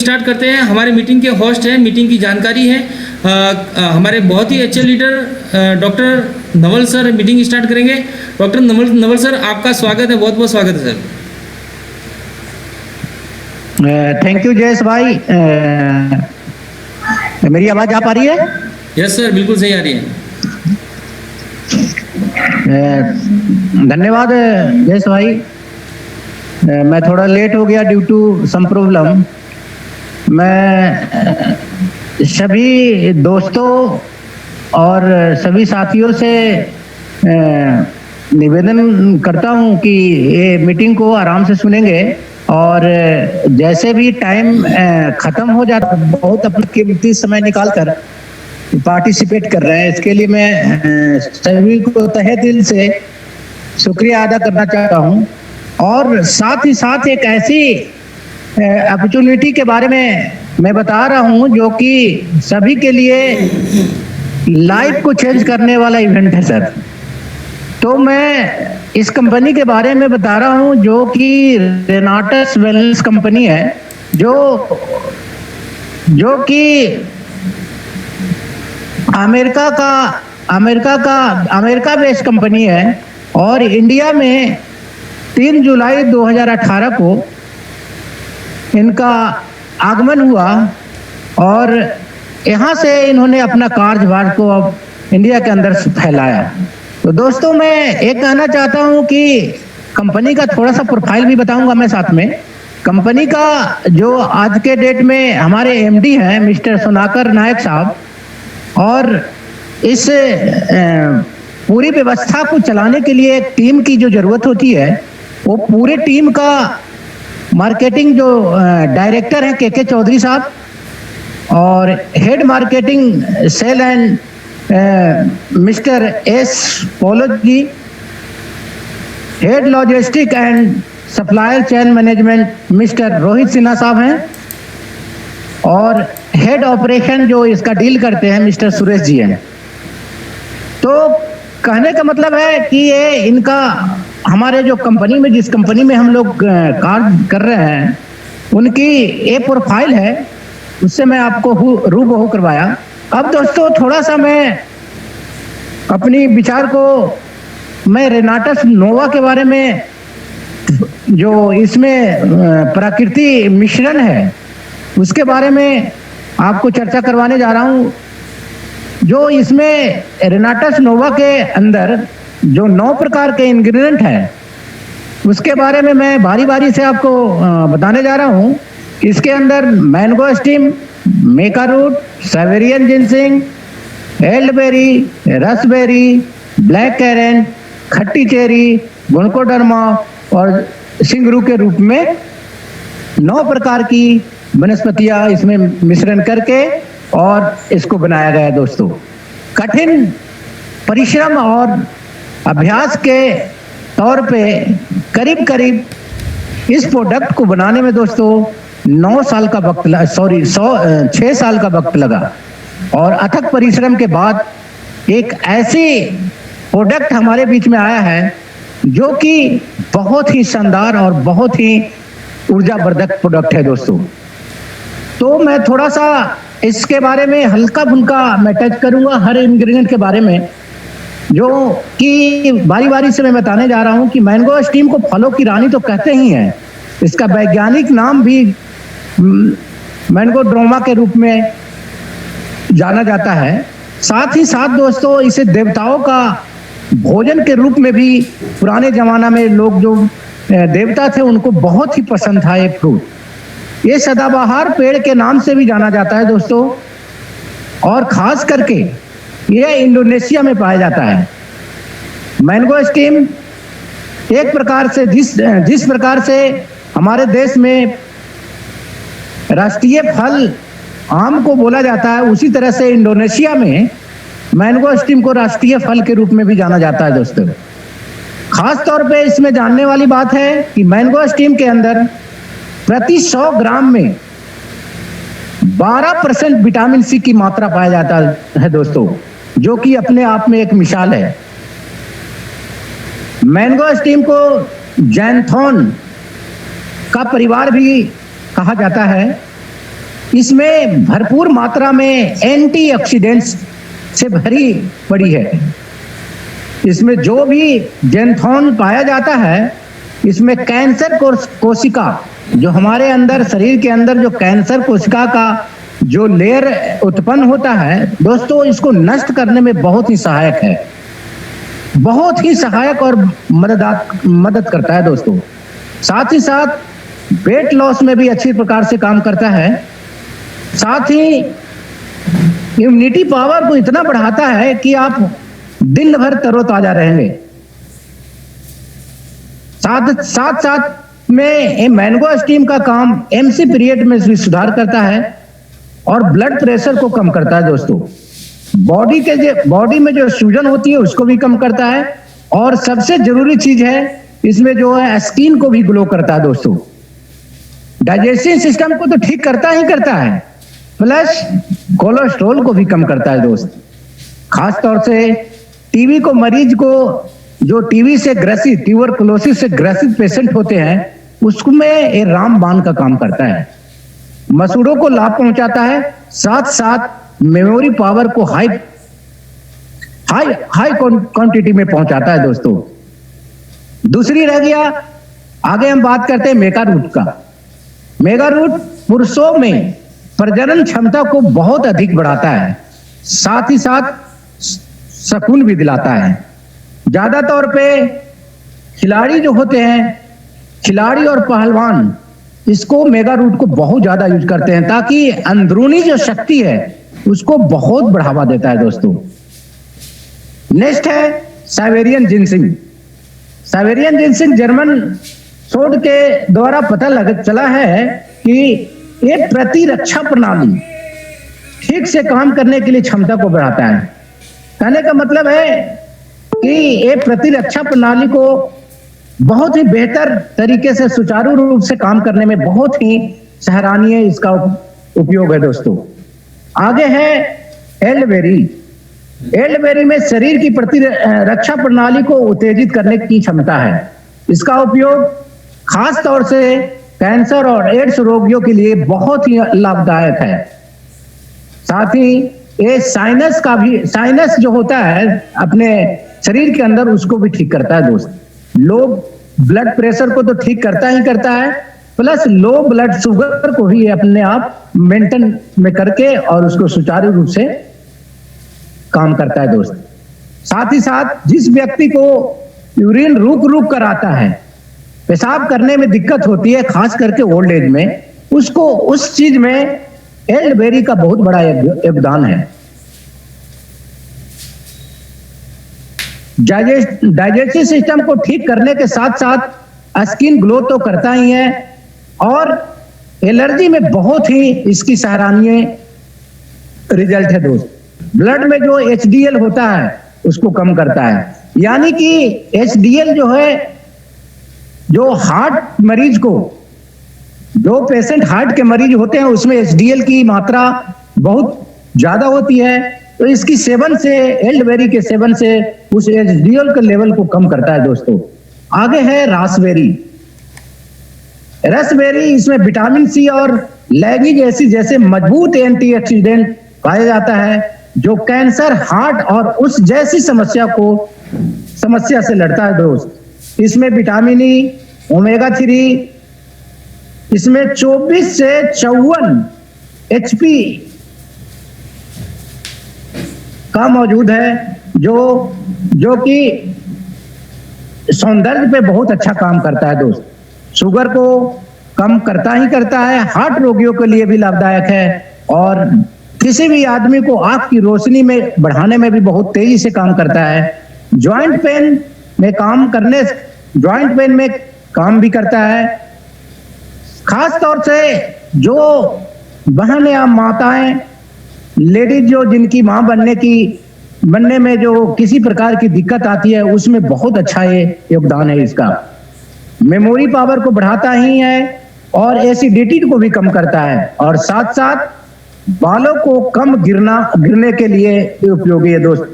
Start करते हैं। हमारे मीटिंग के होस्ट हैं, मीटिंग की जानकारी है हमारे बहुत ही अच्छे leader doctor Naval sir meeting start करेंगे। डॉक्टर नवल सर, आपका स्वागत है, बहुत बहुत स्वागत है सर। थैंक यू जयेश भाई। मेरी आवाज आ पा रही है? यस सर, बिल्कुल सही आ रही है। धन्यवाद जयेश भाई। मैं थोड़ा लेट हो गया ड्यू टू सम प्रॉब्लम। मैं सभी दोस्तों और सभी साथियों से निवेदन करता हूं कि ये मीटिंग को आराम से सुनेंगे और जैसे भी टाइम खत्म हो जाता बहुत अपना कीमती समय निकालकर पार्टिसिपेट कर रहे हैं, इसके लिए मैं सभी को तहे दिल से शुक्रिया अदा करना चाहता हूं। और साथ ही साथ एक ऐसी अपॉर्चुनिटी के बारे में मैं बता रहा हूं जो कि सभी के लिए लाइफ को चेंज करने वाला इवेंट है सर। तो मैं इस कंपनी के बारे में बता रहा हूं जो कि रेनाटस वेलनेस कंपनी है, जो कि अमेरिका बेस्ड कंपनी है और इंडिया में 3 जुलाई 2018 को इनका आगमन हुआ और यहाँ से इन्होंने अपना कार्यभार को अब इंडिया के अंदर फैलाया। तो दोस्तों, मैं एक कहना चाहता हूँ कि कंपनी का थोड़ा सा प्रोफाइल भी बताऊंगा मैं साथ में। कंपनी का जो आज के डेट में हमारे एमडी हैं मिस्टर सुनाकर नायक साहब, और इस पूरी व्यवस्था को चलाने के लिए एक टीम की जो जरूरत होती है, वो पूरे टीम का मार्केटिंग जो डायरेक्टर हैं के चौधरी साहब, और head marketing sale and mister S Polo ji, head logistic and supplier chain management mister Rohit Sinha साहब हैं, और हेड ऑपरेशन जो इसका डील करते हैं मिस्टर सुरेश जी हैं। तो कहने का मतलब है कि ये इनका हमारे जो कंपनी में, जिस कंपनी में हम लोग कार्य कर रहे हैं, उनकी ये प्रोफाइल है, उससे मैं आपको रूबरू करवाया। अब दोस्तों, थोड़ा सा मैं अपनी विचार को, मैं रेनाटस नोवा के बारे में, जो इसमें प्राकृतिक मिश्रण है, उसके बारे में आपको चर्चा करवाने जा रहा हूँ। जो इसमें रेनाटस नोवा के अंदर जो 9 प्रकार के इंग्रेडिएंट हैं, उसके बारे में मैं बारी बारी से आपको बताने जा रहा हूँ। इसके अंदर mangosteen, maca root, Siberian ginseng, elderberry, raspberry, black currant, खट्टी चेरी, गुणकोडर्मा और सिंगरू के रूप में 9 प्रकार की वनस्पतियां इसमें मिश्रण करके और इसको बनाया गया है। दोस्तों, कठिन परिश्रम और अभ्यास के तौर पे करीब करीब इस प्रोडक्ट को बनाने में दोस्तों 6 साल का वक्त लगा, और अथक परिश्रम के बाद एक ऐसी प्रोडक्ट हमारे बीच में आया है जो कि बहुत ही शानदार और बहुत ही ऊर्जावर्धक प्रोडक्ट है दोस्तों। तो मैं थोड़ा सा इसके बारे में हल्का फुल्का मैं टच करूंगा हर इंग्रेडिएंट के बारे में, जो कि बारी बारी से मैं बताने जा रहा हूं कि मैंगो स्टीम को फलों की रानी तो कहते ही हैं, इसका वैज्ञानिक नाम भी मैंगो ड्रोमा के रूप में जाना जाता है। साथ ही साथ दोस्तों, इसे देवताओं का भोजन के रूप में भी पुराने जमाना में लोग जो देवता थे उनको बहुत ही पसंद था ये फ्रूट। ये सदाबहार पेड़ के नाम से भी जाना जाता है दोस्तों, और खास करके ये इंडोनेशिया में पाया जाता है। मैंगो स्टीम एक प्रकार से जिस प्रकार से हमारे देश में राष्ट्रीय फल आम को बोला जाता है, उसी तरह से इंडोनेशिया में मैंगो स्टीम को राष्ट्रीय फल के रूप में भी जाना जाता है दोस्तों। खास तौर पे इसमें जानने वाली बात है कि मैंगो स्टीम के अंदर प्रति 100 ग्राम में 12% विटामिन सी की मात्रा पाया जाता है दोस्तों, जो कि अपने आप में एक मिसाल है। मैंगो स्टीम को जैनथोन का परिवार भी कहा जाता है, इसमें भरपूर मात्रा में एंटीऑक्सीडेंट्स से भरी पड़ी है। इसमें जो भी जेंथॉन पाया जाता है, इसमें कैंसर कोशिका, जो हमारे अंदर शरीर के अंदर जो कैंसर कोशिका का जो लेयर उत्पन्न होता है दोस्तों, इसको नष्ट करने में बहुत ही सहायक है, बहुत ही सहायक और मदद करता है दोस्तों। साथ ही साथ वेट लॉस में भी अच्छी प्रकार से काम करता है। साथ ही इम्यूनिटी पावर को इतना बढ़ाता है कि आप दिन भर तरोताजा रहेंगे। साथ में मैंगो स्टीम का काम एमसी पीरियड में भी सुधार करता है और ब्लड प्रेशर को कम करता है दोस्तों। बॉडी में जो सूजन होती है उसको भी कम करता है, और सबसे जरूरी चीज है इसमें जो है स्किन को भी ग्लो करता है दोस्तों। डाइजेस्टिव सिस्टम को तो ठीक करता ही करता है, प्लस कोलेस्ट्रॉल को भी कम करता है दोस्त। खास तौर से टीबी को मरीज को, जो टीबी से ग्रसित, ट्यूबरकुलोसिस से ग्रसित पेशेंट होते हैं, उसमें ये रामबाण का काम करता है। मसूड़ों को लाभ पहुंचाता है, साथ साथ मेमोरी पावर को हाई क्वांटिटी में पहुंचाता है दोस्तों। दूसरी रह गया, आगे हम बात करते हैं मेगा रूट का। मेगा रूट पुरुषों में प्रजनन क्षमता को बहुत अधिक बढ़ाता है, साथ ही साथ सुकून भी दिलाता है। ज्यादा तौर पे खिलाड़ी जो होते हैं, खिलाड़ी और पहलवान, इसको मेगा रूट को बहुत ज्यादा यूज करते हैं, ताकि अंदरूनी जो शक्ति है उसको बहुत बढ़ावा देता है दोस्तों। नेक्स्ट है Siberian ginseng. Siberian ginseng German शोध के द्वारा पता चला है कि ये प्रतिरक्षा प्रणाली ठीक से काम करने के लिए क्षमता को बढ़ाता है। कहने का मतलब है कि ये प्रतिरक्षा प्रणाली को बहुत ही बेहतर तरीके से, सुचारू रूप से काम करने में बहुत ही सराहनीय इसका उपयोग है दोस्तों। आगे है एल्डरबेरी। एल्डरबेरी में शरीर की प्रतिरक्षा प्रणाली को उत्तेजित करने की क्षमता है। इसका उपयोग खास तौर से कैंसर और एड्स रोगियों के लिए बहुत ही लाभदायक है। साथ ही ये साइनस जो होता है अपने शरीर के अंदर, उसको भी ठीक करता है दोस्त। लो ब्लड प्रेशर को तो ठीक करता ही करता है, प्लस लो ब्लड शुगर को भी अपने आप मेंटेन में करके और उसको सुचारू रूप से काम करता है दोस्त। साथ ही साथ जिस व्यक्ति को यूरिन रुक कर आता है, पेशाब करने में दिक्कत होती है, खास करके ओल्ड एज में, उसको उस चीज में एल्डरबेरी का बहुत बड़ा योगदान है। डाइजेस्टिव सिस्टम को ठीक करने के साथ साथ स्किन ग्लो तो करता ही है, और एलर्जी में बहुत ही इसकी सराहनीय रिजल्ट है दोस्त। ब्लड में जो HDL होता है उसको कम करता है, यानी कि HDL जो है, जो हार्ट मरीज को, जो पेशेंट हार्ट के मरीज होते हैं उसमें HDL की मात्रा बहुत ज्यादा होती है, तो इसकी सेवन से, एल्डरबेरी के सेवन से उस HDL के लेवल को कम करता है दोस्तों। आगे है रास्पबेरी। रास्पबेरी, इसमें विटामिन C और लैगिक एसिड जैसे मजबूत एंटीऑक्सीडेंट पाया जाता है, जो कैंसर, हार्ट और उस जैसी समस्या से लड़ता है दोस्त। इसमें विटामिन E, ओमेगा 3, इसमें 24 से 54 HP का मौजूद है, जो कि सौंदर्य पे बहुत अच्छा काम करता है दोस्त। शुगर को कम करता ही करता है, हार्ट रोगियों के लिए भी लाभदायक है, और किसी भी आदमी को आंख की रोशनी में बढ़ाने में भी बहुत तेजी से काम करता है। जॉइंट पेन में काम भी करता है। खास तौर से जो बहन या माताएं, लेडीज जो जिनकी मां बनने में जो किसी प्रकार की दिक्कत आती है, उसमें बहुत अच्छा ये योगदान है इसका। मेमोरी पावर को बढ़ाता ही है और एसिडिटी को भी कम करता है, और साथ साथ बालों को कम गिरने के लिए उपयोगी है दोस्त,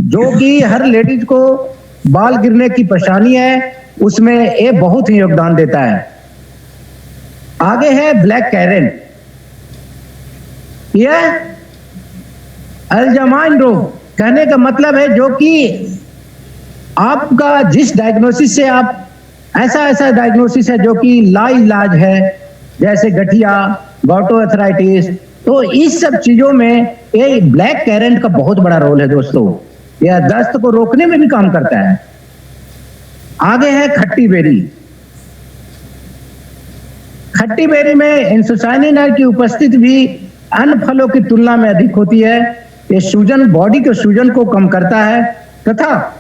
जो कि हर लेडीज को बाल गिरने की परेशानी है, उसमें ये बहुत ही योगदान देता है। आगे है ब्लैक कैरेट। यह अल्जाइमर रोग कहने का मतलब है जो कि आपका जिस डायग्नोसिस से आप ऐसा डायग्नोसिस है जो कि लाइलाज है, जैसे गठिया, गॉटोआर्थराइटिस, तो इस सब चीजों में ये ब्लैक कैरेंट का बहुत बड़ा रोल है दोस्तों। यह दस्त को रोकने में भी काम करता है। आगे है खट्टी बेरी। खट्टी बेरी में एंथोसायनिन की उपस्थिति भी अन्य फलों की तुलना में अधिक होती है। ये सूजन, बॉडी के सूजन को कम करता है तथा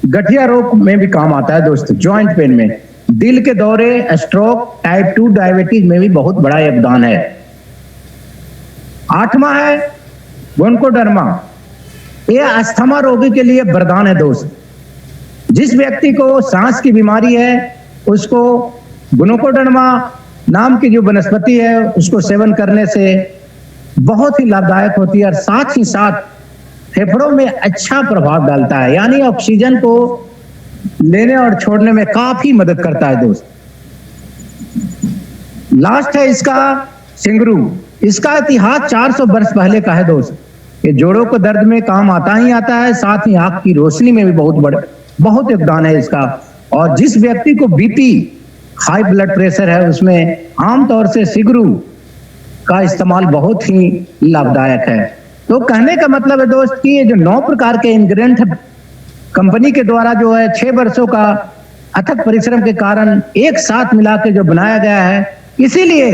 गठिया रोग में भी काम आता है दोस्तों। जॉइंट पेन में, दिल के दौरे, स्ट्रोक, टाइप 2 डायबिटीज में भी बहुत बड़ा योगदान है। 8वां है गोनकोडर्मा। यह अस्थमा रोगी के लिए वरदान है दोस्त। जिस व्यक्ति को सांस की बीमारी है उसको गोनकोडर्मा नाम की जो वनस्पति है उसको सेवन करने से बहुत ही लाभदायक होती है और साथ ही साथ फेफड़ों में अच्छा प्रभाव डालता है, यानी ऑक्सीजन को लेने और छोड़ने में काफी मदद करता है दोस्त। लास्ट है इसका सिंगरू। इसका इतिहास 400 वर्ष पहले का है दोस्त। ये जोड़ों को दर्द में काम आता ही आता है, साथ ही आंख की रोशनी में भी बहुत योगदान है इसका। और जिस व्यक्ति को बीपी, हाई ब्लड प्रेशर है, उसमें आमतौर से सिगरू का इस्तेमाल बहुत ही लाभदायक है। तो कहने का मतलब है दोस्त कि ये जो 9 प्रकार के इंग्रेडिएंट कंपनी के द्वारा जो है 6 वर्षों का अथक परिश्रम के कारण एक साथ मिला के जो बनाया गया है, इसीलिए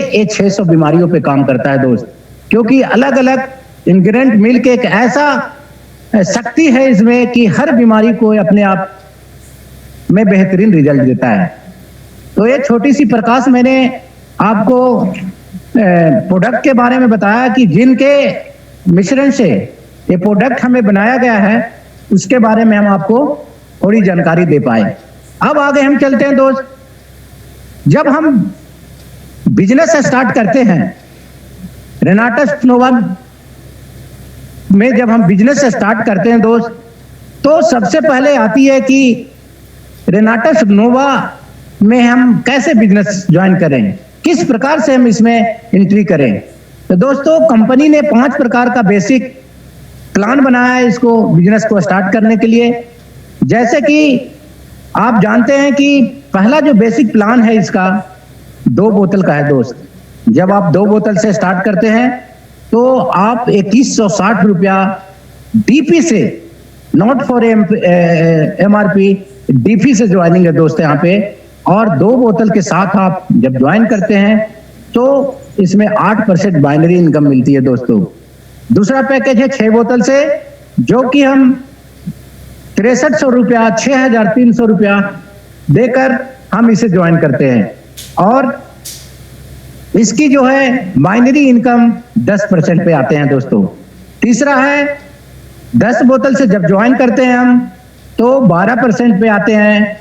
ये 600 बीमारियों पे काम करता है दोस्त। क्योंकि अलग अलग इंग्रेडिएंट मिलके एक ऐसा शक्ति है इसमें कि हर बीमारी को अपने आप में बेहतरीन रिजल्ट देता है। तो ये छोटी सी प्रकाश मैंने आपको प्रोडक्ट के बारे में बताया कि जिनके मिश्रण से ये प्रोडक्ट हमें बनाया गया है, उसके बारे में हम आपको थोड़ी जानकारी दे पाए। अब आगे हम चलते हैं दोस्त। जब हम बिजनेस स्टार्ट करते हैं, रेनाटस नोवा में जब हम बिजनेस स्टार्ट करते हैं दोस्त, तो सबसे पहले आती है कि रेनाटस नोवा में हम कैसे बिजनेस ज्वाइन करें, किस प्रकार से हम इसमें एंट्री करें। तो दोस्तों, कंपनी ने 5 प्रकार का बेसिक प्लान बनाया है इसको बिजनेस को स्टार्ट करने के लिए। जैसे कि आप जानते हैं कि पहला जो बेसिक प्लान है इसका 2 बोतल का है दोस्त। जब आप 2 बोतल से स्टार्ट करते हैं तो आप 2160 रुपया डीपी से, नॉट फॉर MRP, डीपी से ज्वाइनिंग है दोस्त यहाँ पे। और 2 बोतल के साथ आप जब ज्वाइन करते हैं तो इसमें 8% बाइनरी इनकम मिलती है दोस्तों। दूसरा पैकेज है 6 बोतल से, जो कि हम 6300 रुपया, 6300 रुपया देकर हम इसे ज्वाइन करते हैं और इसकी जो है बाइनरी इनकम 10% पे आते हैं दोस्तों। तीसरा है 10 बोतल से जब ज्वाइन करते हैं हम तो 12% पे आते हैं।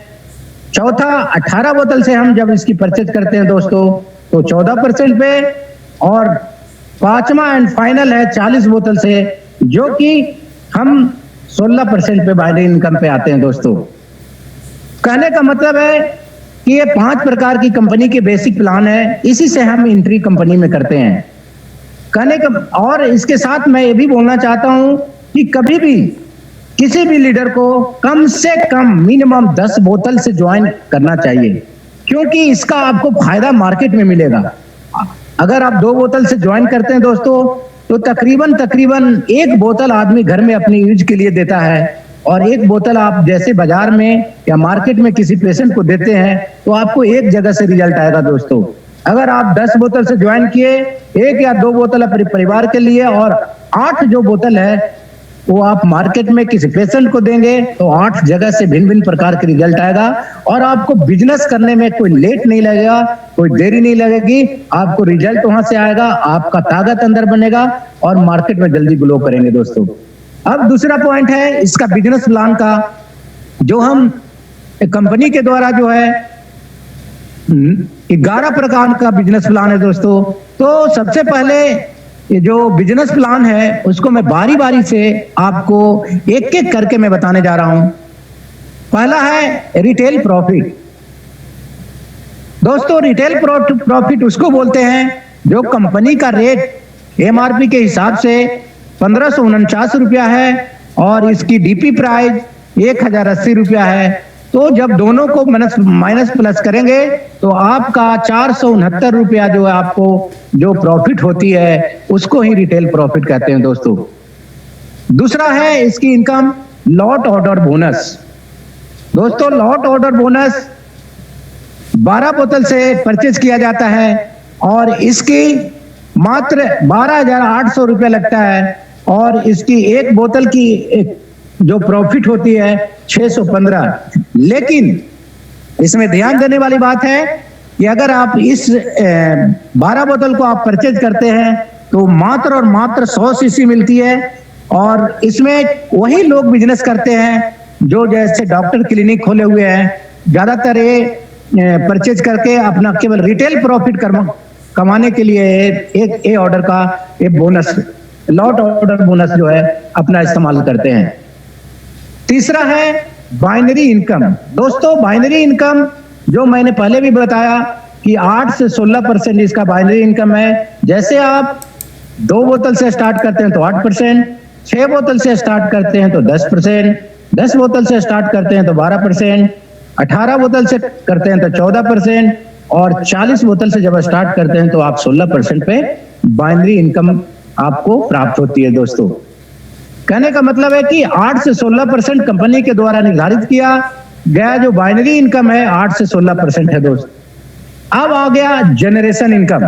चौथा 18 बोतल से हम जब इसकी परचेज करते हैं दोस्तों तो 14% पे। और 5वां एंड फाइनल है 40 बोतल से, जो कि हम 16% पे बाइनरी इनकम पे आते हैं दोस्तों। कहने का मतलब है कि ये 5 प्रकार की कंपनी के बेसिक प्लान है, इसी से हम एंट्री कंपनी में करते हैं। कहने का और इसके साथ मैं ये भी बोलना चाहता हूं कि कभी भी किसी भी लीडर को कम से कम मिनिमम 10 बोतल से ज्वाइन करना चाहिए, क्योंकि इसका आपको फायदा मार्केट में मिलेगा। अगर आप 2 बोतल से ज्वाइन करते हैं दोस्तों तो तकरीबन 1 बोतल आदमी घर में अपनी यूज के लिए देता है और 1 बोतल आप जैसे बाजार में या मार्केट में किसी पेशेंट को देते हैं तो आपको एक जगह से रिजल्ट आएगा दोस्तों। अगर आप 10 बोतल से ज्वाइन किए, 1 या 2 बोतल अपने परिवार के लिए और 8 जो बोतल है वो आप मार्केट में किसी पेशेंट को देंगे तो 8 जगह से भिन्न भिन्न प्रकार के रिजल्ट आएगा और आपको बिजनेस करने में कोई लेट नहीं लगेगा, कोई देरी नहीं लगेगी। आपको रिजल्ट वहां से आएगा, आपका ताकत अंदर बनेगा और मार्केट में जल्दी ग्लो करेंगे दोस्तों। अब दूसरा पॉइंट है इसका बिजनेस प्लान का, जो हम कंपनी के द्वारा जो है 11 प्रकार का बिजनेस प्लान है दोस्तों। तो सबसे पहले ये जो बिजनेस प्लान है उसको मैं बारी बारी से आपको एक एक करके मैं बताने जा रहा हूं। पहला है रिटेल प्रॉफिट। दोस्तों, रिटेल प्रॉफिट उसको बोलते हैं जो कंपनी का रेट एमआरपी के हिसाब से 1549 रुपया है और इसकी डीपी प्राइस 1080 रुपया है। तो जब दोनों को माइनस प्लस करेंगे तो आपका 469 रुपया जो है आपको जो प्रॉफिट होती है उसको ही रिटेल प्रॉफिट कहते हैं दोस्तों। दूसरा है इसकी इनकम लॉट ऑर्डर बोनस। दोस्तों लॉट ऑर्डर बोनस 12 बोतल से परचेज किया जाता है और इसकी मात्र 12,800 रुपया लगता है और इसकी एक बोतल की जो प्रॉफिट होती है 615। लेकिन इसमें ध्यान देने वाली बात है कि अगर आप इस 12 बोतल को आप परचेज करते हैं तो मात्र और मात्र 100 सीसी मिलती है और इसमें वही लोग बिजनेस करते हैं जो जैसे डॉक्टर क्लिनिक खोले हुए हैं, ज्यादातर ये परचेज करके अपना केवल रिटेल प्रॉफिट कमाने के लिए एक ऑर्डर का एक बोनस लॉट ऑर्डर बोनस जो है अपना इस्तेमाल करते हैं। तीसरा है बाइनरी इनकम। दोस्तों बाइनरी इनकम जो मैंने पहले भी बताया कि 8 से 16% इसका बाइनरी इनकम है। जैसे आप 2 बोतल से स्टार्ट करते हैं तो 8%, 6 बोतल से स्टार्ट करते हैं तो 10%, 10 बोतल से स्टार्ट करते हैं तो 12%, 18 बोतल से करते हैं तो 14% और 40 बोतल से जब स्टार्ट करते हैं तो आप 16% पे बाइनरी इनकम आपको प्राप्त होती है। दोस्तों कहने का मतलब है कि 8 से 16% कंपनी के द्वारा निर्धारित किया गया जो बाइनरी इनकम है 8 से 16% है। दोस्त अब आ गया जनरेशन इनकम।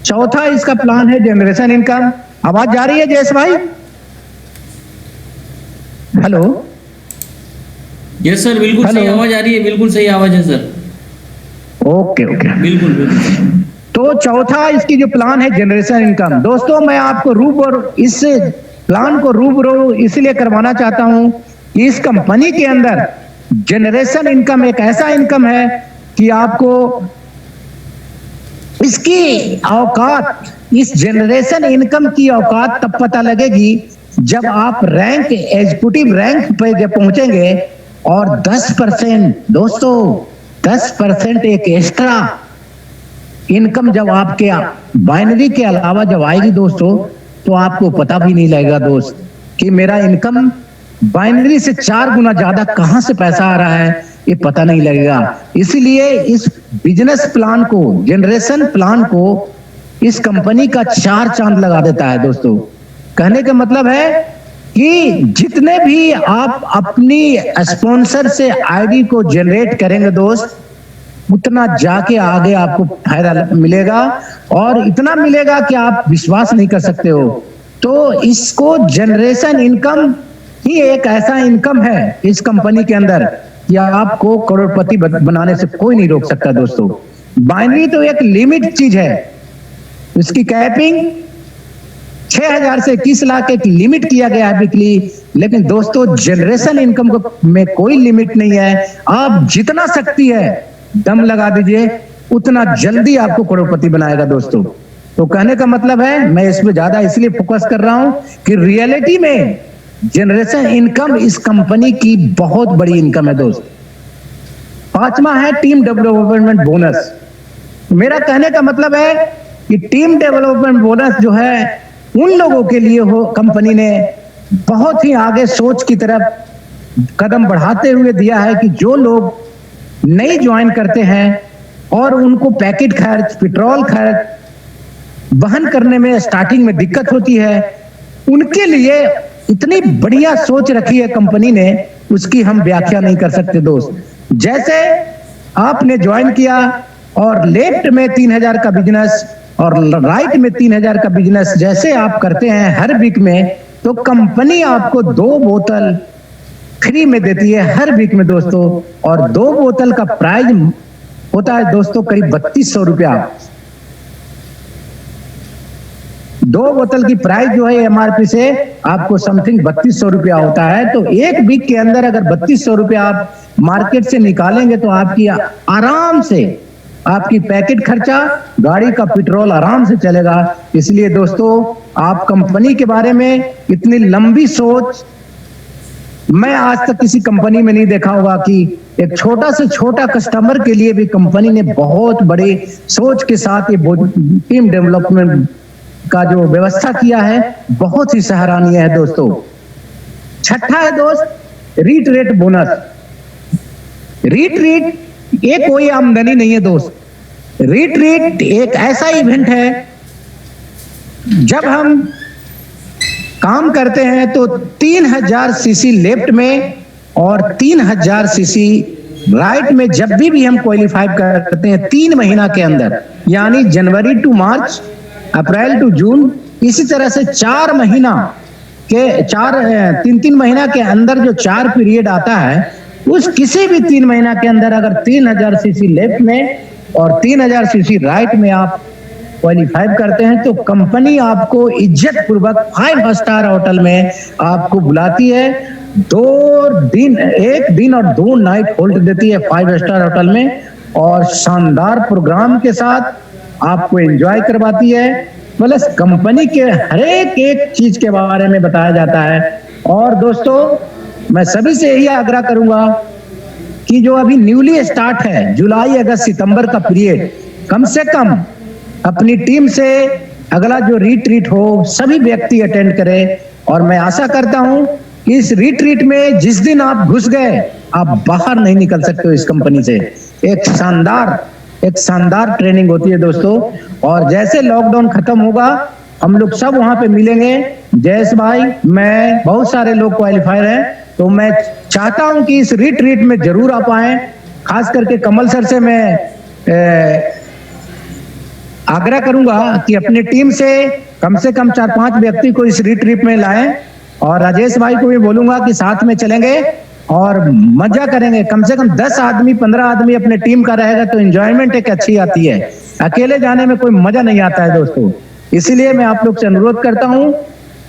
चौथा इसका प्लान है जनरेशन इनकम। आवाज जा रही है जयेश भाई? हेलो? यस सर, बिल्कुल सही आवाज आ रही है, बिल्कुल सही आवाज है सर। ओके ओके, बिल्कुल बिल्कुल। तो चौथा इसकी जो प्लान है जनरेशन इनकम। दोस्तों मैं आपको रूबरू इस प्लान को रूबरू इसलिए करवाना चाहता हूं कि इस कंपनी के अंदर जनरेशन इनकम एक ऐसा इनकम है कि आपको इसकी औकात, इस जनरेशन इनकम की औकात तब पता लगेगी जब आप रैंक एग्जीक्यूटिव रैंक पे जब पहुंचेंगे और 10% दोस्तों 10% एक एक्स्ट्रा इनकम जब आपके बाइनरी के अलावा जब आएगी दोस्तों तो आपको पता भी नहीं लगेगा दोस्त कि मेरा इनकम बाइनरी से 4 गुना ज्यादा कहां से पैसा आ रहा है, ये पता नहीं लगेगा। इसीलिए इस बिजनेस प्लान को, जनरेशन प्लान को इस कंपनी का 4 चांद लगा देता है। दोस्तों कहने का मतलब है कि जितने भी आप अपनी स्पॉन्सर से आईडी को जनरेट करेंगे दोस्त उतना जाके आगे आपको फायदा मिलेगा और इतना मिलेगा कि आप विश्वास नहीं कर सकते हो। तो इसको जनरेशन इनकम ही एक ऐसा इनकम है इस कंपनी के अंदर कि आपको करोड़पति बनाने से कोई नहीं रोक सकता। दोस्तों बाइनरी तो एक लिमिट चीज है, इसकी कैपिंग 6,000 से 21 लाख एक लिमिट किया गया है वीकली। लेकिन दोस्तों जनरेशन इनकम में कोई लिमिट नहीं है, आप जितना शक्ति है दम लगा दीजिए उतना जल्दी आपको करोड़पति बनाएगा। दोस्तों तो कहने का मतलब है मैं इसमें ज्यादा इसलिए फोकस कर रहा हूं कि रियलिटी में जनरेशन इनकम इस कंपनी की बहुत बड़ी इनकम है। दोस्त पांचवा है टीम डेवलपमेंट बोनस। मेरा कहने का मतलब है कि टीम डेवलपमेंट बोनस जो है उन लोगों के लिए हो, कंपनी ने बहुत ही आगे सोच की तरफ कदम बढ़ाते हुए दिया है कि जो लोग नई ज्वाइन करते हैं और उनको पैकेट खर्च, पेट्रोल खर्च वहन करने में स्टार्टिंग में दिक्कत होती है, उनके लिए इतनी बढ़िया सोच रखी है कंपनी ने, उसकी हम व्याख्या नहीं कर सकते। दोस्त जैसे आपने ज्वाइन किया और लेफ्ट में 3,000 का बिजनेस और राइट में 3,000 का बिजनेस जैसे आप करते हैं हर वीक में, तो कंपनी आपको 2 बोतल फ्री में देती है हर वीक में दोस्तों। और 2 बोतल का प्राइस होता है दोस्तों करीब 3200 रुपया। 2 बोतल की प्राइस जो है एमआरपी से आपको समथिंग 3200 रुपया होता है। तो एक वीक के अंदर अगर 3200 रुपया आप मार्केट से निकालेंगे तो आपकी आराम से आपकी पैकेट खर्चा, गाड़ी का पेट्रोल आराम से चलेगा। इसलिए दोस्तों आप कंपनी के बारे में इतनी लंबी सोच मैं आज तक किसी कंपनी में नहीं देखा होगा कि एक छोटा से छोटा कस्टमर के लिए भी कंपनी ने बहुत बड़े सोच के साथ ये टीम डेवलपमेंट का जो व्यवस्था किया है, बहुत ही सराहनीय है दोस्तों। छठा है दोस्त रीट रेट बोनस। रीट रेट ये कोई आमदनी नहीं है दोस्त। रीट रेट एक ऐसा इवेंट है, जब हम काम करते हैं तो 3000 सीसी लेफ्ट में और 3000 सीसी राइट में जब भी हम क्वालिफाई करते हैं 3 महीना के अंदर, यानी जनवरी to March, April to June, इसी तरह से 4 महीना के 3 महीना के अंदर जो 4 पीरियड आता है, उस किसी भी 3 महीना के अंदर अगर 3000 सीसी लेफ्ट में और 3000 सीसी राइट में आप क्वालिफाई करते हैं तो कंपनी आपको इज्जत पूर्वक 5 स्टार होटल में आपको बुलाती है। 1 दिन और 2 नाइट होल्ड देती है 5 स्टार होटल में, और शानदार प्रोग्राम के साथ आपको एंजॉय करवाती है। प्लस कंपनी के हर एक चीज के बारे में बताया जाता है। और दोस्तों, मैं सभी से यही आग्रह करूंगा कि जो अभी न्यूली स्टार्ट है जुलाई अगस्त सितंबर का पीरियड, कम से कम अपनी टीम से अगला जो रिट्रीट हो सभी व्यक्ति अटेंड करें। और मैं आशा करता हूं कि इस रिट्रीट में जिस दिन आप घुस गए, आप बाहर नहीं निकल सकते हो इस कंपनी से। एक शानदार ट्रेनिंग होती है दोस्तों। और जैसे लॉकडाउन खत्म होगा, हम लोग सब वहां पे मिलेंगे। जयेश भाई, मैं, बहुत सारे लोग क्वालिफायर हैं, तो मैं चाहता हूं कि इस रिट्रीट में जरूर आप आए। खास करके कमल सर से मैं आग्रह करूंगा कि अपनी टीम से कम 4-5 व्यक्ति को इस रिट्रीट में लाएं, और राजेश भाई को भी बोलूंगा कि साथ में चलेंगे और मजा करेंगे। कम से कम 10 आदमी 15 आदमी अपने टीम का रहेगा तो एंजॉयमेंट एक अच्छी आती है। अकेले जाने में कोई मजा नहीं आता है दोस्तों। इसीलिए मैं आप लोग से अनुरोध करता हूं,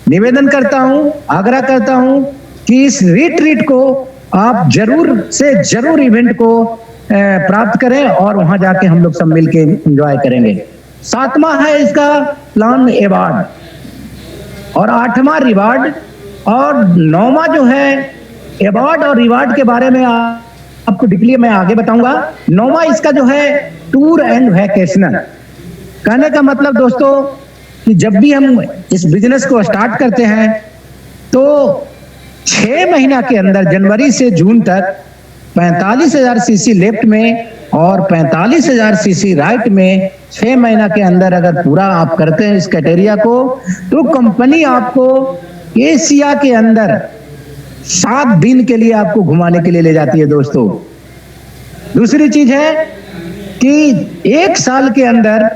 निवेदन करता हूं, आग्रह करता हूं कि इस रिट्रीट को आप जरूर से जरूर इवेंट को प्राप्त करें और वहां जाके हम लोग सब मिलके एंजॉय करेंगे। 7वां है इसका प्लान अवार्ड, और 8वां रिवार्ड, और 9वां जो है अवार्ड और रिवार्ड के बारे में आपको डिटेल मैं आगे बताऊंगा। 9वां इसका जो है टूर एंड वैकेशनल। कहने का मतलब दोस्तों कि जब भी हम इस बिजनेस को स्टार्ट करते हैं तो 6 महीना के अंदर जनवरी से जून तक 45,000 सीसी लेफ्ट में और 45,000 सीसी राइट में 6 महीना के अंदर अगर पूरा आप करते हैं इस क्राइटेरिया को, तो कंपनी आपको एशिया के अंदर 7 दिन के लिए आपको घुमाने के लिए ले जाती है दोस्तों। दूसरी चीज है कि 1 साल के अंदर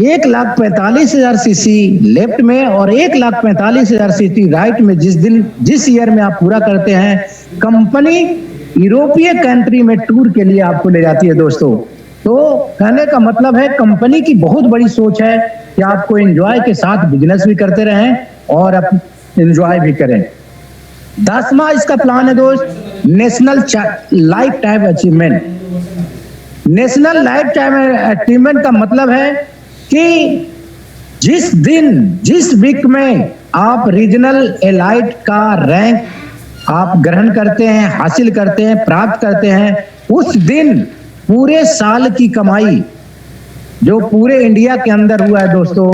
1,45,000 सीसी लेफ्ट में और 1,45,000 सीसी राइट में जिस ईयर में आप पूरा करते हैं, कंपनी यूरोपीय कंट्री में टूर के लिए आपको ले जाती है दोस्तों। तो कहने का मतलब है कंपनी की बहुत बड़ी सोच है कि आपको एंजॉय के साथ बिजनेस भी करते रहें और एंजॉय भी करें। 10वां इसका प्लान है दोस्त, national life time achievement. National life time achievement का मतलब है कि जिस वीक में आप रीजनल एलाइट का रैंक आप ग्रहण करते हैं, हासिल करते हैं, प्राप्त करते हैं, उस दिन पूरे साल की कमाई जो पूरे इंडिया के अंदर हुआ है दोस्तों,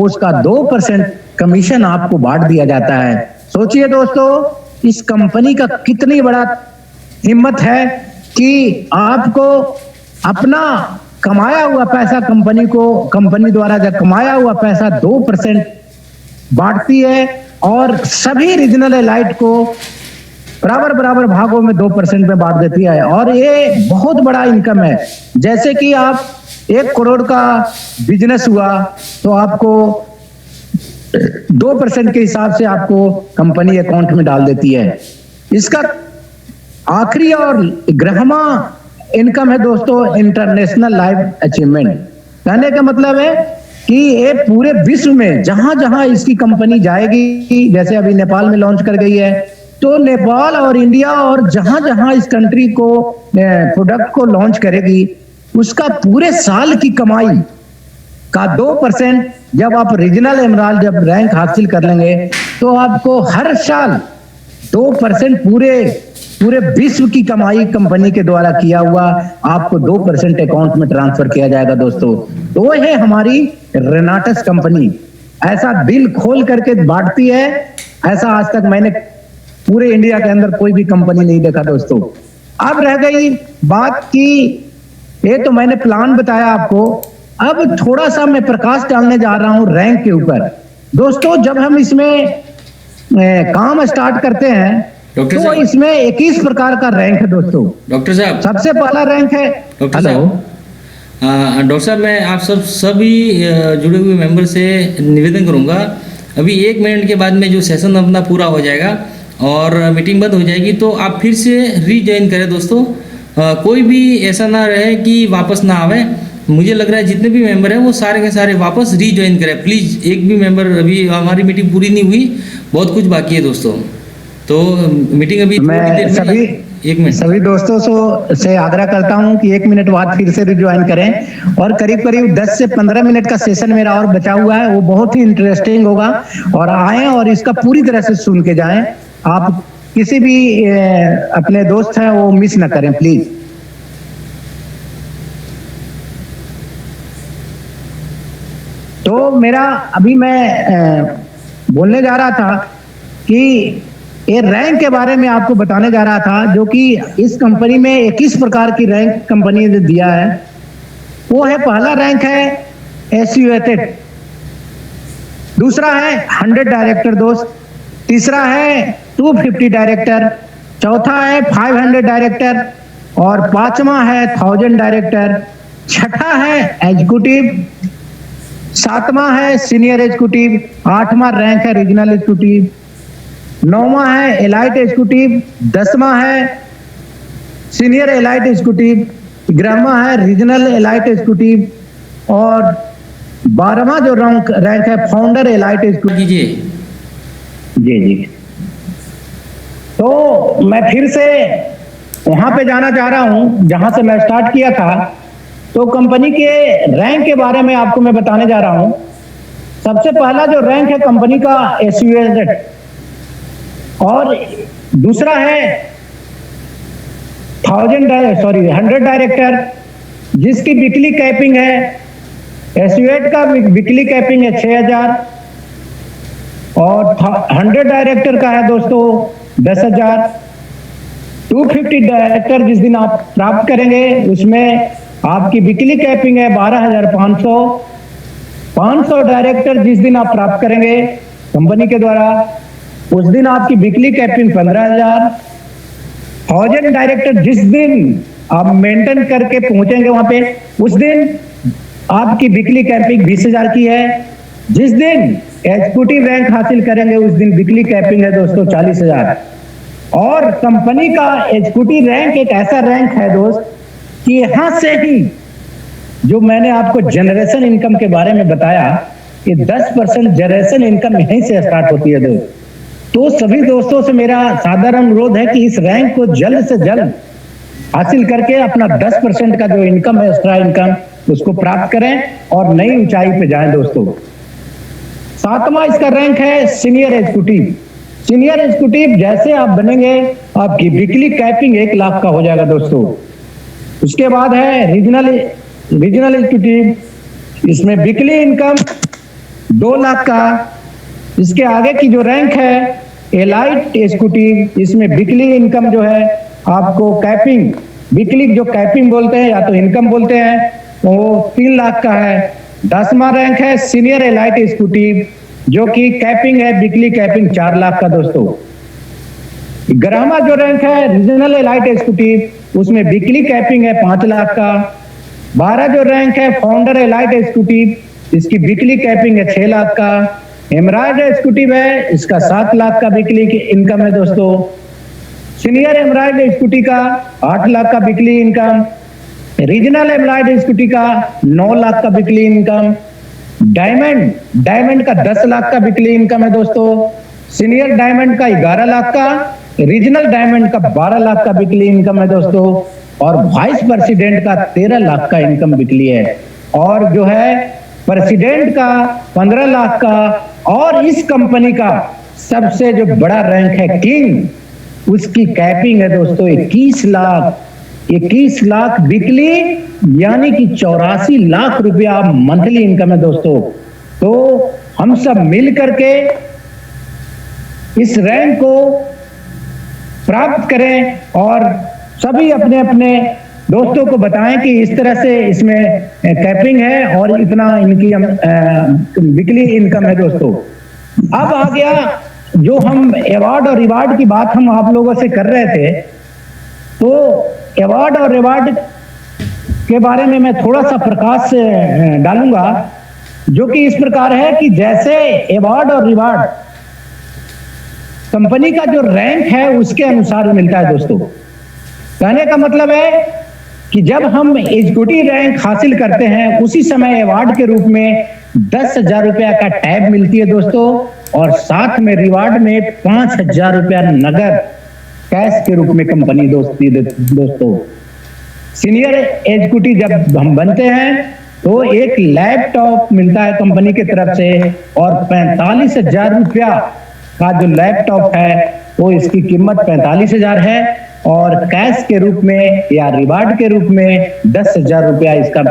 उसका 2% कमीशन आपको बांट दिया जाता है। सोचिए दोस्तों, इस कंपनी का कितनी बड़ा हिम्मत है कि आपको अपना कमाया हुआ पैसा कंपनी द्वारा जब कमाया हुआ पैसा 2% बांटती है और सभी रीजनल एलाइट को बराबर भागों में 2% पे बांट देती है। और ये बहुत बड़ा इनकम है। जैसे कि आप 1 करोड़ का बिजनेस हुआ तो आपको 2% के हिसाब से आपको कंपनी अकाउंट में डाल देती है। इसका आखिरी और 11वां इनकम है दोस्तों, इंटरनेशनल लाइफ अचीवमेंट। कहने का मतलब है कि ये पूरे विश्व में जहां जहां इसकी कंपनी जाएगी, जैसे अभी नेपाल में लॉन्च कर गई है, तो नेपाल और इंडिया और जहां जहां इस कंट्री को प्रोडक्ट को लॉन्च करेगी, उसका पूरे साल की कमाई का 2% जब आप रीजनल एमराल्ड जब रैंक हासिल कर लेंगे तो आपको हर साल 2% पूरे विश्व की कमाई कंपनी के द्वारा किया हुआ आपको 2% अकाउंट में ट्रांसफर किया जाएगा दोस्तों। तो है हमारी रेनाटस कंपनी, ऐसा दिल खोल करके बांटती है, ऐसा आज तक मैंने पूरे इंडिया के अंदर कोई भी कंपनी नहीं देखा दोस्तों। अब रह गई बात की, ये तो मैंने प्लान बताया आपको, अब थोड़ा सा मैं प्रकाश डालने जा रहा हूं रैंक के ऊपर। दोस्तों जब हम इसमें काम स्टार्ट करते हैं डॉक्टर तो साहब। इसमें 21 प्रकार का रैंक है दोस्तों। डॉक्टर साहब। सबसे पहला रैंक है, डॉक्टर हेलो साहब, डॉक्टर साहब मैं आप सभी जुड़े हुए मेंबर से निवेदन करूंगा, अभी 1 मिनट के बाद में जो सेशन अपना पूरा हो जाएगा और मीटिंग बंद हो जाएगी, तो आप फिर से रीज्वाइन करें दोस्तों। कोई भी ऐसा ना रहे कि वापस ना आवे। मुझे लग रहा है जितने भी मेंबर हैं वो सारे के सारे वापस रीज्वाइन करें प्लीज़। एक भी मेंबर, अभी हमारी मीटिंग पूरी नहीं हुई, बहुत कुछ बाकी है दोस्तों, तो मीटिंग अभी मैं सभी 1 मिनट सभी दोस्तों से आग्रह करता हूं कि 1 मिनट बाद फिर से रिज्वाइन करें और करीब करीब 10 से 15 मिनट का सेशन मेरा और बचा हुआ है, वो बहुत ही इंटरेस्टिंग होगा और आए और इसका पूरी तरह से सुन के जाएं। आप किसी भी अपने दोस्त हैं वो मिस ना करें प्लीज। तो मेरा अभी मैं बोलने जा रहा था कि ये रैंक के बारे में आपको बताने जा रहा था, जो कि इस कंपनी में 21 प्रकार की रैंक कंपनी ने दिया है। वो है, पहला रैंक है एसोसिएटेड, दूसरा है 100 डायरेक्टर दोस्त, तीसरा है 250 डायरेक्टर, चौथा है 500 डायरेक्टर और पांचवा है 1000 डायरेक्टर, छठा है एग्जीक्यूटिव, सातवां है सीनियर एग्जीक्यूटिव, आठवां रैंक है रीजनल एग्जीक्यूटिव, नौवां है एलाइट एग्जीक्यूटिव, 10वां है सीनियर एलाइट एग्जीक्यूटिव, 11वां है रीजनल एलाइट एग्जीक्यूटिव और 12वां जो रैंक है फाउंडर एलाइट एग्जीक्यूटिव। जी जी। तो मैं फिर से वहां पे जाना चाह रहा हूं जहां से मैं स्टार्ट किया था। तो कंपनी के रैंक के बारे में आपको मैं बताने जा रहा हूं। सबसे पहला जो रैंक है कंपनी का एसोसिएटेड और दूसरा है 100 डायरेक्टर, जिसकी वीकली कैपिंग है, एसोसिएट का वीकली कैपिंग है 6000 और 100 डायरेक्टर का है दोस्तों 10,000। 250 डायरेक्टर जिस दिन आप प्राप्त करेंगे उसमें आपकी वीकली कैपिंग है 12,500। 500 डायरेक्टर जिस दिन आप प्राप्त करेंगे कंपनी के द्वारा उस दिन आपकी वीकली कैपिंग 15,000। 1000 डायरेक्टर जिस दिन आप मेंटेन करके पहुंचेंगे वहां पे उस दिन आपकी वीकली कैपिंग 20,000 की है। जिस दिन एग्जीक्यूटिव रैंक हासिल करेंगे उस दिन वीकली कैपिंग है दोस्तों 40,000। और कंपनी का एग्जीक्यूटिव रैंक एक ऐसा रैंक है दोस्त कि यहां से ही जो मैंने आपको जनरेशन इनकम के बारे में बताया कि 10% जनरेशन इनकम यहीं से स्टार्ट होती है दोस्त। तो सभी दोस्तों से मेरा साधारण अनुरोध है कि इस रैंक को जल्द से जल्द हासिल करके अपना 10% का जो इनकम है, एक्स्ट्रा इनकम, उसको प्राप्त करें और नई ऊंचाई पे जाएं दोस्तों। सातवां इसका रैंक है सीनियर एग्जीक्यूटिव। सीनियर एग्जीक्यूटिव जैसे आप बनेंगे आपकी वीकली कैपिंग 1 लाख का हो जाएगा दोस्तों। उसके बाद है रीजनल एग्जीक्यूटिव, इसमें वीकली इनकम 2 लाख का। इसके आगे की जो रैंक है एलाइट एग्जीक्यूटिव, इसमें वीकली इनकम जो है आपको कैपिंग, वीकली जो कैपिंग बोलते हैं या तो इनकम बोलते हैं, वो 3 लाख का है। 10वां रैंक है सीनियर एलाइट एग्जीक्यूटिव, जो कि कैपिंग है, वीकली कैपिंग 4 लाख का दोस्तों। 11वां जो रैंक है रीजनल एलाइट एग्जीक्यूटिव, उसमें वीकली कैपिंग है 5 लाख का। 12 जो रैंक है फाउंडर एलाइट एग्जीक्यूटिव, इसकी वीकली कैपिंग है 6 लाख का। एमराइड एग्जीक्यूटिव है, इसका 7 लाख का वीकली इनकम है दोस्तों। सीनियर एमराइड एग्जीक्यूटिव का 8 लाख का वीकली इनकम। रीजनल एमराइड एग्जीक्यूटिव का 9 लाख का वीकली इनकम। डायमंड का 10 लाख का वीकली इनकम है दोस्तों। सीनियर डायमंड का 11 लाख का, रीजनल डायमंड का 12 लाख का वीकली इनकम है दोस्तों। और वाइस प्रेसिडेंट का 13 लाख का इनकम वीकली है और जो है प्रेसिडेंट का 15 लाख का। और इस कंपनी का सबसे जो बड़ा रैंक है किंग, उसकी कैपिंग है दोस्तों 21 लाख। 21 लाख वीकली यानी कि 84 लाख रुपया मंथली इनकम है दोस्तों। तो हम सब मिल करके इस रैंक को प्राप्त करें और सभी अपने अपने दोस्तों को बताएं कि इस तरह से इसमें कैपिंग है और इतना इनकी वीकली इनकम है दोस्तों। अब आ गया जो हम अवार्ड और रिवार्ड की बात हम आप लोगों से कर रहे थे, तो अवार्ड और रिवार्ड के बारे में मैं थोड़ा सा प्रकाश डालूंगा, जो कि इस प्रकार है कि जैसे अवार्ड और रिवार्ड कंपनी का जो रैंक है उसके अनुसार मिलता है दोस्तों। कहने का मतलब है कि जब हम एग्जीक्यूटिव रैंक हासिल करते हैं उसी समय अवार्ड के रूप में 10,000 रुपया का टैब मिलती है दोस्तों, और साथ में रिवार्ड में 5,000 रुपया नगद कैश के रूप में कंपनी दोस्तों। सीनियर एग्जीक्यूटिव जब हम बनते हैं तो एक लैपटॉप मिलता है कंपनी की तरफ से, और 45,000 रुपया का जो लैपटॉप है वो इसकी कीमत 45,000 है, और कैश के रूप में या रिवार्ड के रूप में 10,000 रुपया इसका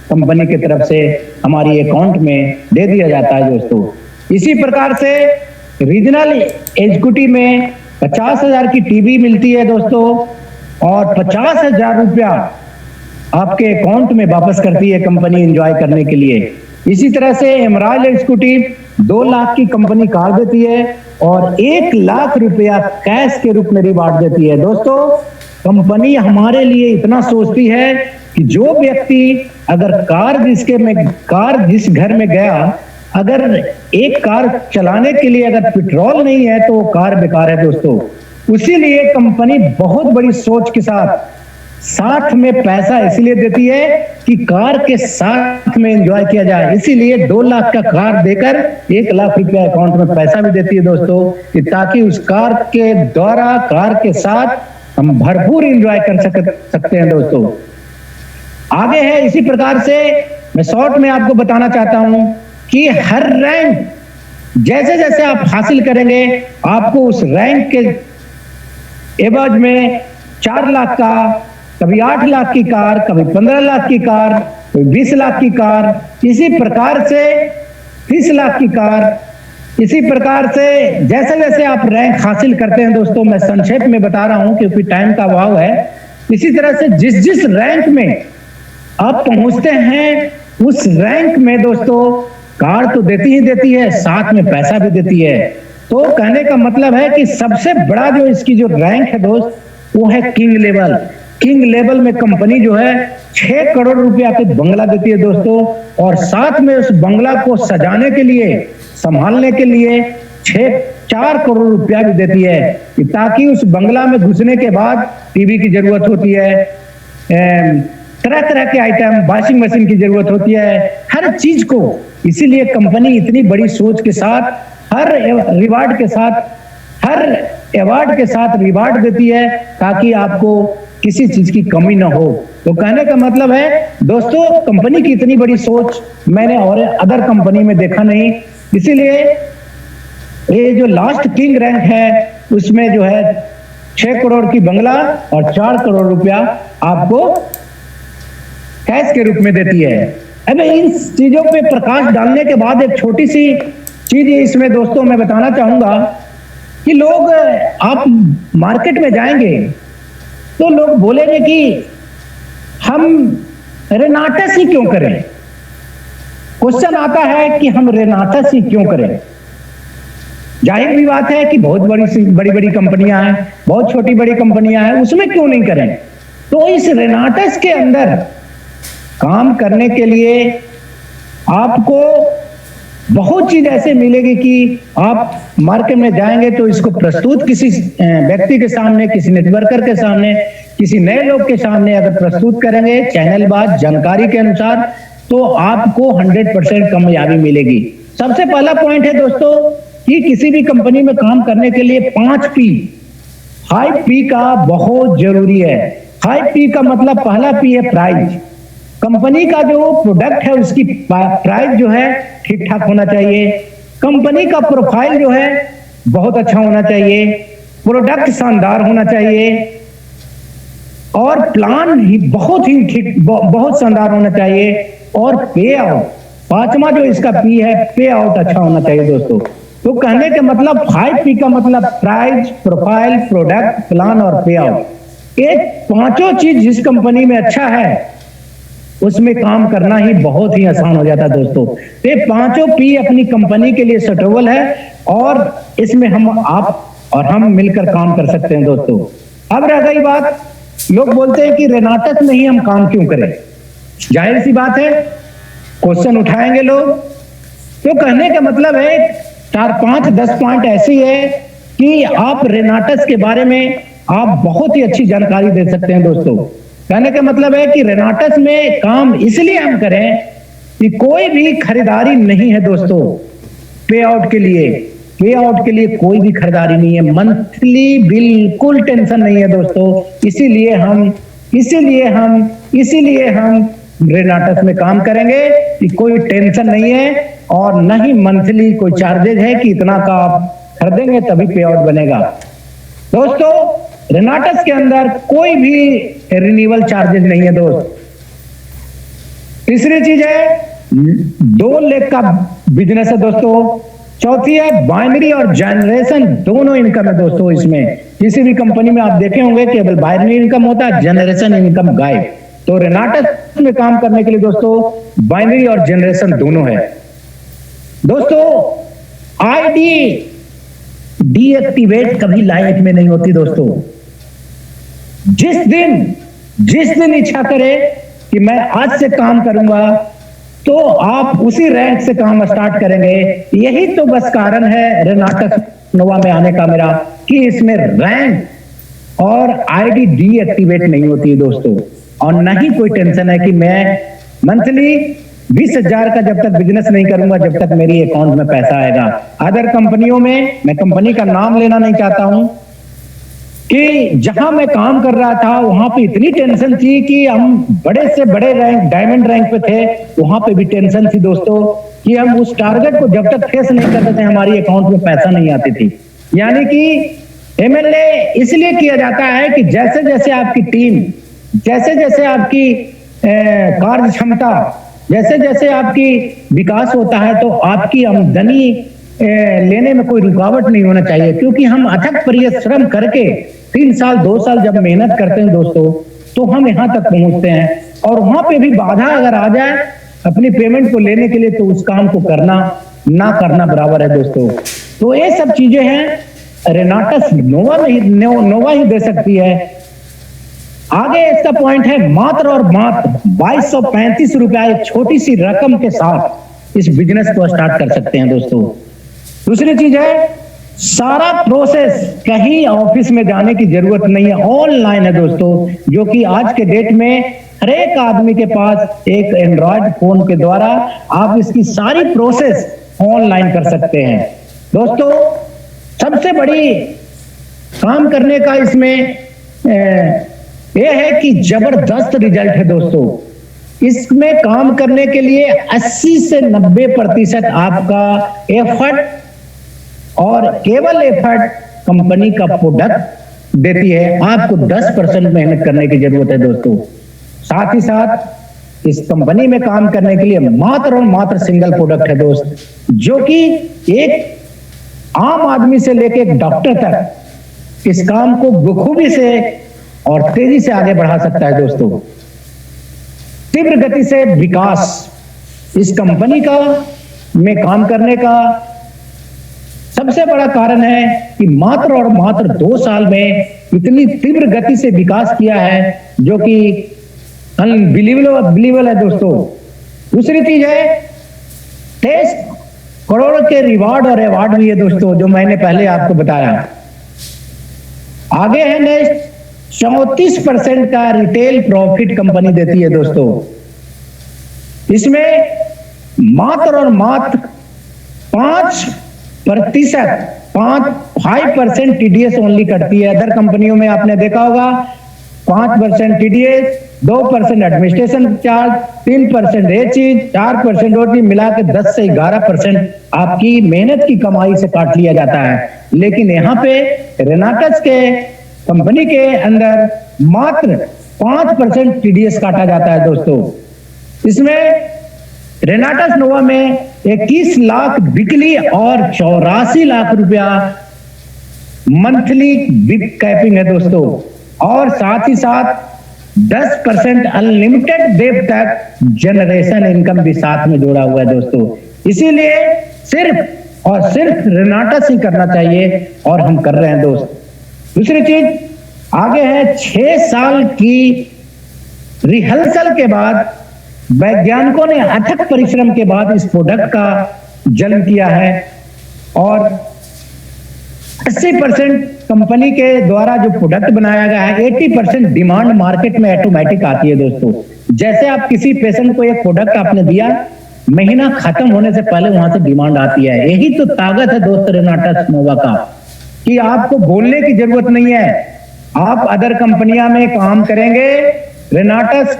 कंपनी की तरफ से हमारी अकाउंट में दे दिया जाता है दोस्तों। इसी प्रकार से रीजनल एग्जीक्यूटिव में 50,000 की टीवी मिलती है दोस्तों, और 50,000 रुपया आपके अकाउंट में वापस करती है कंपनी एंजॉय करने के लिए। इसी तरह से एमराइल एग्जीक्यूटिव 2 लाख की कंपनी कार देती है और 1 लाख रुपया कैश के रूप में रिवार्ड देती है दोस्तों। कंपनी हमारे लिए इतना सोचती है कि जो व्यक्ति अगर कार जिस घर में गया, अगर एक कार चलाने के लिए अगर पेट्रोल नहीं है तो वो कार बेकार है दोस्तों। उसीलिए कंपनी बहुत बड़ी सोच के साथ में पैसा इसलिए देती है कि कार के साथ में एंजॉय किया जाए। इसीलिए 2 लाख का कार देकर 1 लाख रुपया अकाउंट में पैसा भी देती है दोस्तों, कि ताकि उस कार के द्वारा कार के साथ हम भरपूर एंजॉय कर सकते हैं दोस्तों। आगे है इसी प्रकार से मैं शॉर्ट में आपको बताना चाहता हूं कि हर रैंक जैसे जैसे आप हासिल करेंगे, आपको उस रैंक के एवज में 4 लाख का, कभी 8 लाख की कार, कभी 15 लाख की कार, कभी 20 लाख की कार, इसी प्रकार से 30 लाख की कार, इसी प्रकार से जैसे जैसे आप रैंक हासिल करते हैं दोस्तों, मैं संक्षेप में बता रहा हूं क्योंकि टाइम का अभाव है। इसी तरह से जिस जिस रैंक में आप पहुंचते हैं उस रैंक में दोस्तों कार तो देती ही देती है, साथ में पैसा भी देती है। तो कहने का मतलब है कि सबसे बड़ा जो इसकी जो रैंक है दोस्त, वो है किंग लेवल। किंग लेवल में कंपनी जो है 6 करोड़ रुपया के बंगला देती है दोस्तों, और साथ में उस बंगला को सजाने के लिए, संभालने के लिए 4 करोड़ रुपया भी देती है, ताकि उस बंगला में घुसने के बाद टीवी की जरूरत होती है, तरह तरह के आइटम, वॉशिंग मशीन की जरूरत होती है, हर चीज को। इसीलिए कंपनी इतनी बड़ी सोच के साथ हर रिवार्ड के साथ रिवार्ड देती है, ताकि आपको किसी चीज की कमी ना हो। तो कहने का मतलब है दोस्तों, कंपनी की इतनी बड़ी सोच मैंने और अदर कंपनी में देखा नहीं। इसीलिए ये जो लास्ट किंग रैंक है उसमें जो है 6 करोड़ की बंगला और 4 करोड़ रुपया आपको कैश के रूप में देती है। अब इन चीजों पे प्रकाश डालने के बाद एक छोटी सी चीज इसमें दोस्तों मैं बताना चाहूंगा कि लोग, आप मार्केट में जाएंगे तो लोग बोलेंगे कि हम रेनाटस ही क्यों करें। क्वेश्चन आता है कि हम रेनाटस ही क्यों करें। जाहिर भी बात है कि बहुत बड़ी कंपनियां हैं, बहुत छोटी बड़ी कंपनियां हैं, उसमें क्यों नहीं करें। तो इस रेनाटस के अंदर काम करने के लिए आपको बहुत चीज ऐसे मिलेगी कि आप मार्केट में जाएंगे तो इसको प्रस्तुत किसी व्यक्ति के सामने, किसी नेटवर्कर के सामने, किसी नए लोग के सामने अगर प्रस्तुत करेंगे चैनल बात जानकारी के अनुसार, तो आपको 100% कामयाबी मिलेगी। सबसे पहला पॉइंट है दोस्तों कि किसी भी कंपनी में काम करने के लिए 5 P, हाई पी का बहुत जरूरी है। हाई पी का मतलब पहला पी है प्राइस। कंपनी का जो प्रोडक्ट है उसकी प्राइस जो है ठीक ठाक होना चाहिए। कंपनी का प्रोफाइल जो है बहुत अच्छा होना चाहिए, प्रोडक्ट शानदार होना चाहिए और प्लान ही ठीक बहुत शानदार होना चाहिए और पे आउट, पांचवा जो इसका पी है, पे आउट अच्छा होना चाहिए दोस्तों। तो कहने के मतलब 5P का मतलब प्राइस, प्रोफाइल, प्रोडक्ट, प्लान और पे आउट। ये पांचों चीज जिस कंपनी में अच्छा है उसमें काम करना ही बहुत ही आसान हो जाता है दोस्तों। ये पांचों पी अपनी कंपनी के लिए सुटेबल है और इसमें आप और हम मिलकर काम कर सकते हैं दोस्तों। अब रह गई बात, लोग बोलते हैं कि रेनाटस में ही हम काम क्यों करें। जाहिर सी बात है, क्वेश्चन उठाएंगे लोग। तो कहने का मतलब है 4, 5, 10 पॉइंट ऐसी है कि आप रेनाटस के बारे में आप बहुत ही अच्छी जानकारी दे सकते हैं दोस्तों। कहने का मतलब है कि रेनाटस में काम इसलिए हम करें कि कोई भी खरीदारी नहीं है दोस्तों। पे आउट के लिए कोई भी खरीदारी नहीं है, मंथली बिल्कुल टेंशन नहीं है दोस्तों। इसीलिए हम रेनाटस में काम करेंगे कि कोई टेंशन नहीं है और न ही मंथली कोई चार्जेज है कि इतना का आप खरीदेंगे तभी पे आउट बनेगा। दोस्तों रेनाटस के अंदर कोई भी रिन्यूअल चार्जेज नहीं है दोस्त। तीसरी चीज है 2 लाख का बिजनेस है दोस्तों। चौथी है बाइनरी और जनरेशन दोनों इनकम है दोस्तों। इसमें किसी भी कंपनी में आप देखे होंगे केवल बाइनरी इनकम होता है, जनरेशन इनकम गायब। तो रेनाटस में काम करने के लिए दोस्तों बाइनरी और जनरेशन दोनों है दोस्तों। आईडी डीएक्टिवेट कभी लाइफ में नहीं होती दोस्तों। जिस दिन इच्छा करे कि मैं आज से काम करूंगा तो आप उसी रैंक से काम स्टार्ट करेंगे। यही तो बस कारण है रेनाटस नोवा में आने का मेरा, कि इसमें रैंक और आईडी डीएक्टिवेट नहीं होती है दोस्तों। और न ही कोई टेंशन है कि मैं मंथली 20,000 का जब तक बिजनेस नहीं करूंगा जब तक मेरी अकाउंट में पैसा आएगा। अदर कंपनियों में, मैं कंपनी का नाम लेना नहीं चाहता हूं, कि जहां मैं काम कर रहा था वहां पे इतनी टेंशन थी कि हम बड़े से बड़े रैंक, डायमंड रैंक पे थे, वहां पे भी टेंशन थी दोस्तों कि हम उस टारगेट को जब तक फेस नहीं करते थे हमारी अकाउंट में पैसा नहीं आती थी। यानी कि एमएलए इसलिए किया जाता है कि जैसे जैसे आपकी टीम, जैसे जैसे आपकी कार्य क्षमता, जैसे जैसे आपकी विकास होता है तो आपकी आमदनी लेने में कोई रुकावट नहीं होना चाहिए। क्योंकि हम अथक परिश्रम करके 3 साल 2 साल जब मेहनत करते हैं दोस्तों तो हम यहाँ तक पहुंचते हैं। और वहां पे भी बाधा अगर आ जाए अपनी पेमेंट को लेने के लिए तो उस काम को करना ना करना बराबर है दोस्तों। तो ये सब चीजें हैं रेनाटस नोवा ही दे सकती है। आगे इसका पॉइंट है मात्र और मात्र 2235 रुपया एक छोटी सी रकम के साथ इस बिजनेस को स्टार्ट कर सकते हैं दोस्तों। दूसरी चीज है सारा प्रोसेस कहीं ऑफिस में जाने की जरूरत नहीं है, ऑनलाइन है दोस्तों। जो कि आज के डेट में हर एक आदमी के पास एक एंड्रॉयड फोन के द्वारा आप इसकी सारी प्रोसेस ऑनलाइन कर सकते हैं दोस्तों। सबसे बड़ी काम करने का इसमें यह है कि जबरदस्त रिजल्ट है दोस्तों। इसमें काम करने के लिए 80 से 90% आपका एफर्ट और केवल एफर्ट कंपनी का प्रोडक्ट देती है। आपको 10% मेहनत करने की जरूरत है दोस्तों। साथ ही साथ इस कंपनी में काम करने के लिए मात्र और मात्र सिंगल प्रोडक्ट है दोस्त, जो कि एक आम आदमी से लेकर एक डॉक्टर तक इस काम को बखूबी से और तेजी से आगे बढ़ा सकता है दोस्तों। तीव्र गति से विकास इस कंपनी का में काम करने का सबसे बड़ा कारण है कि मात्र और मात्र 2 साल में इतनी तीव्र गति से विकास किया है जो कि अनबिलीवेबल है दोस्तों। दूसरी चीज है 23 करोड़ के रिवार्ड और अवार्ड भी है दोस्तों, जो मैंने पहले आपको बताया। आगे है नेक्स्ट 34% का रिटेल प्रॉफिट कंपनी देती है दोस्तों। इसमें मात्र और मात्र 5% टीडीएस ओनली कटती है। अदर कंपनियों में आपने देखा होगा 5% टीडीएस, 2% एडमिनिस्ट्रेशन चार्ज, 3% ये चीज, 4% और चीज मिला के 10 से 11% आपकी मेहनत की कमाई से काट लिया जाता है। लेकिन यहाँ पे रेनाटस के कंपनी के अंदर मात्र 5% टीडीएस काटा जाता है दोस्तों। इसमें रेनाटस नोवा में 21 लाख बिकली और 84 लाख रुपया मंथली बिग कैपिंग है दोस्तों। और साथ ही साथ 10% अनलिमिटेड वेब तक जनरेशन इनकम भी साथ में जोड़ा हुआ है दोस्तों। इसीलिए सिर्फ और सिर्फ रेनाटस ही करना चाहिए और हम कर रहे हैं दोस्त। दूसरी चीज आगे है, 6 साल की रिहर्सल के बाद वैज्ञानिकों ने अथक परिश्रम के बाद इस प्रोडक्ट का जन्म किया है और 80% कंपनी के द्वारा जो प्रोडक्ट बनाया गया है, 80% डिमांड मार्केट में ऑटोमेटिक आती है दोस्तों। जैसे आप किसी पेशेंट को एक प्रोडक्ट आपने दिया, महीना खत्म होने से पहले वहां से डिमांड आती है। यही तो ताकत है दोस्त रेनाटस नोवा का, कि आपको बोलने की जरूरत नहीं है। आप अदर कंपनियां में काम करेंगे, रेनाटस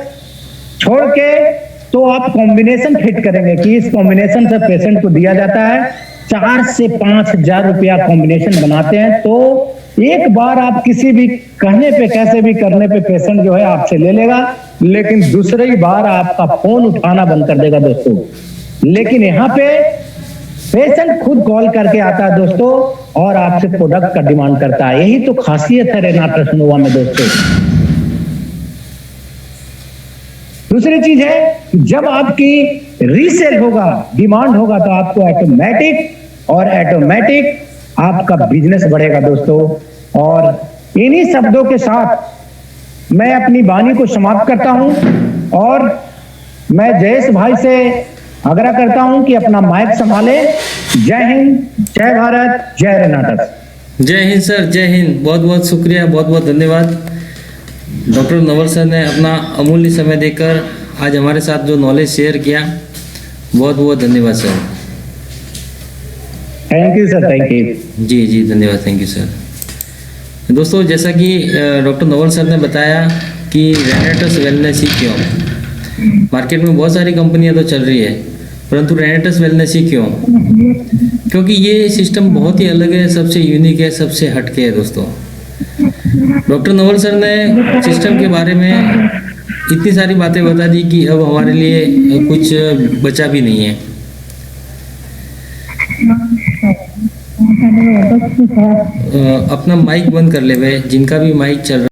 छोड़ के तो आप कॉम्बिनेशन फिट करेंगे कि इस कॉम्बिनेशन से पेशेंट को दिया जाता है। 4 से 5 हजार रुपया कॉम्बिनेशन बनाते हैं। तो एक बार आप किसी भी कहने पे, कैसे भी करने पे पेशेंट जो है आपसे ले लेगा, लेकिन दूसरी बार आपका फोन उठाना बंद कर देगा दोस्तों। लेकिन यहाँ पे पेशेंट खुद कॉल करके आता है दोस्तों और आपसे प्रोडक्ट का डिमांड करता है। यही तो खासियत है रेनाटस नोवा में दोस्तों। दूसरी चीज है, जब आपकी रीसेल होगा, डिमांड होगा, तो आपको ऑटोमेटिक आपका बिजनेस बढ़ेगा दोस्तों। और इन्हीं शब्दों के साथ मैं अपनी वाणी को समाप्त करता हूं और मैं जयेश भाई से आग्रह करता हूं कि अपना माइक संभाले। जय हिंद, जय भारत, जय रेनाटस। जय हिंद सर, जय हिंद। बहुत बहुत शुक्रिया, बहुत बहुत धन्यवाद। डॉक्टर नवल सर ने अपना अमूल्य समय देकर आज हमारे साथ जो नॉलेज शेयर किया, बहुत बहुत धन्यवाद sir. Thank you sir, thank you. जी जी धन्यवाद, थैंक यू सर। दोस्तों, जैसा कि डॉक्टर नवल सर ने बताया कि रेनाटस वेलनेस ही क्यों, मार्केट में बहुत सारी कंपनियां तो चल रही है, परंतु रेनाटस वेलनेस ही क्यों? क्योंकि ये सिस्टम बहुत ही अलग है, सबसे यूनिक है, सबसे हटके है दोस्तों। डॉक्टर नवल सर ने सिस्टम के बारे में इतनी सारी बातें बता दी कि अब हमारे लिए कुछ बचा भी नहीं है। अपना माइक बंद कर ले भाई, जिनका भी माइक चल रहा